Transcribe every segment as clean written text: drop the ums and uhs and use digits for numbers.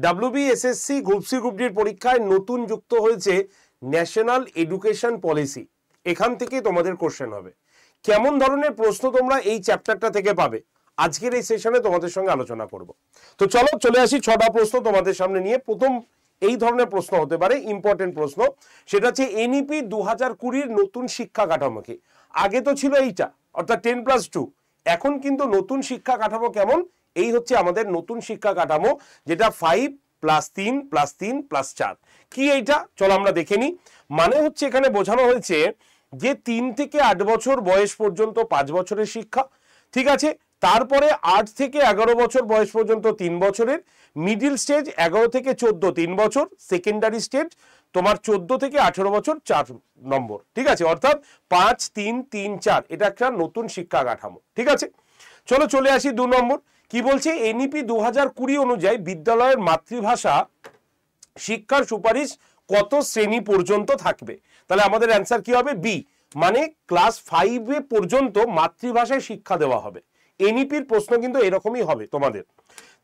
WBSSC group C group ডির পরীক্ষায় নতুন যুক্ত হয়েছে ন্যাশনাল এডুকেশন পলিসি। এখান থেকে তোমাদের কোশ্চেন হবে। কেমন ধরনের প্রশ্ন তোমরা এই চ্যাপ্টারটা থেকে পাবে আজকের এই সেশনে তোমাদের সঙ্গে আলোচনা করব। তো চলো চলে আসি 6টা প্রশ্ন তোমাদের সামনে নিয়ে। প্রথম এই ধরনের প্রশ্ন হতে পারে, ইম্পর্টেন্ট প্রশ্ন, সেটা হচ্ছে এনইপি 2020 নতুন শিক্ষা কাঠামো কি? আগে তো ছিল এইটা, অর্থাৎ 10+2, এখন কিন্তু নতুন শিক্ষা কাঠামো কেমন? এই হচ্ছে আমাদের নতুন শিক্ষা কাঠামো, যেটা 5+3+3+4। কি এইটা? চলো আমরা দেখে নিই। মানে হচ্ছে এখানে বোঝানো হয়েছে যে 3 থেকে 8 বছর বয়স পর্যন্ত 5 বছরের শিক্ষা, ঠিক আছে। তারপরে 8 থেকে 11 বছর বয়স পর্যন্ত 3 বছরের, মিডিল স্টেজ 11 থেকে 14 3 বছর, সেকেন্ডারি স্টেজ তোমার 14 থেকে 18 বছর 4 নম্বর, ঠিক আছে। অর্থাৎ 5-3-3-4 এটা একটা নতুন শিক্ষা কাঠামো, ঠিক আছে। চলো চলে আসি 2 নম্বর। কি বলছে? এনইপি 2020 অনুযায়ী বিদ্যালয়ের মাতৃভাষা শিক্ষার সুপারিশ কত শ্রেণী পর্যন্ত থাকবে? তাহলে আমাদের অ্যান্সার কি হবে? বি, মানে ক্লাস 5 পর্যন্ত মাতৃভাষায় শিক্ষা দেওয়া হবে। এনইপির প্রশ্ন কিন্তু এরকমই হবে তোমাদের।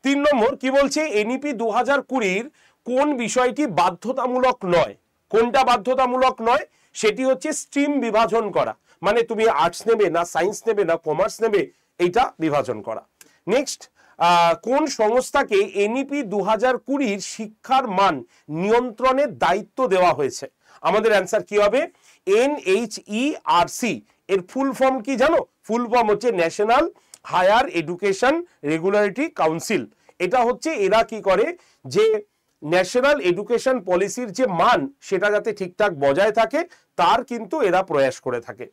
3 নম্বর কি বলছে? এনইপি 2020 কোন বিষয়টি বাধ্যতামূলক নয়? কোনটা বাধ্যতামূলক নয়? সেটি হচ্ছে স্ট্রিম বিভাজন করা, মানে তুমি আর্টস নেবে না সায়েন্স নেবে না কমার্স নেবে, এইটা বিভাজন করা। নেক্সট, কোন সংস্থাকে এনইপি 2020 শিক্ষার মান নিয়ন্ত্রণের দায়িত্ব দেওয়া হয়েছে? আমাদের অ্যান্সার কি হবে? NHERC। এর ফুল ফর্ম কি জানো? ফুল ফর্ম হচ্ছে National Higher Education Regulatory Council. এটা হচ্ছে এরা কি করে, যে ন্যাশনাল এডুকেশন পলিসির যে মান সেটা যাতে ঠিকঠাক বজায় থাকে তার কিন্তু এরা প্রয়াস করে থাকে,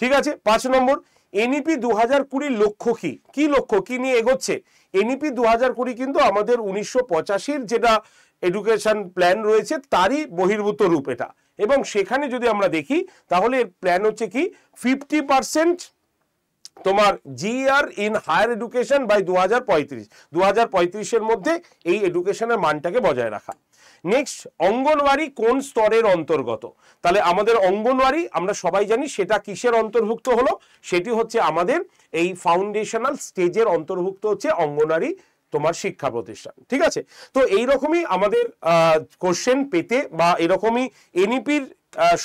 ঠিক আছে। 5 নম্বর, এনইপি 2020 লক্ষ্য কি? কি লক্ষ্য, কি নিয়ে এগোচ্ছে? এনইপি 2020 কিন্তু আমাদের 1985 যেটা এডুকেশন প্ল্যান রয়েছে তারই বহির্ভূত রূপ এটা। এবং সেখানে যদি আমরা দেখি তাহলে এর প্ল্যান হচ্ছে কি 50% তোমার GR in higher education by 2035 মধ্যে এই এডুকেশনের মানটাকে বজায় রাখা। নেক্সট, অঙ্গনওয়াড়ি কোন স্তরের অন্তর্গত? তাহলে আমাদের অঙ্গনওয়াড়ি আমরা সবাই জানি সেটা কিসের অন্তর্ভুক্ত হলো? সেটি হচ্ছে আমাদের এই ফাউন্ডেশনাল স্টেজের অন্তর্ভুক্ত হচ্ছে অঙ্গনওয়াড়ি তোমার শিক্ষা প্রতিষ্ঠান, ঠিক আছে। তো এইরকমই আমাদের কোশ্চেন পেতে বা এরকমই এনইপির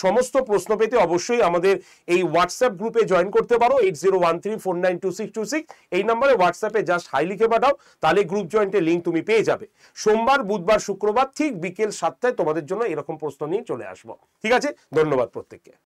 সমস্ত প্রশ্ন পেতে অবশ্যই আমাদের এই হোয়াটসঅ্যাপ গ্রুপে জয়েন করতে পারো। 8013492626 এই নম্বরে হোয়াটসঅ্যাপে জাস্ট হাই লিখে পাঠাও, তাহলে গ্রুপ জয়েন্টের লিঙ্ক তুমি পেয়ে যাবে। সোমবার, বুধবার, শুক্রবার ঠিক বিকেল 7টায় তোমাদের জন্য এরকম প্রশ্ন নিয়ে চলে আসবো, ঠিক আছে। ধন্যবাদ প্রত্যেককে।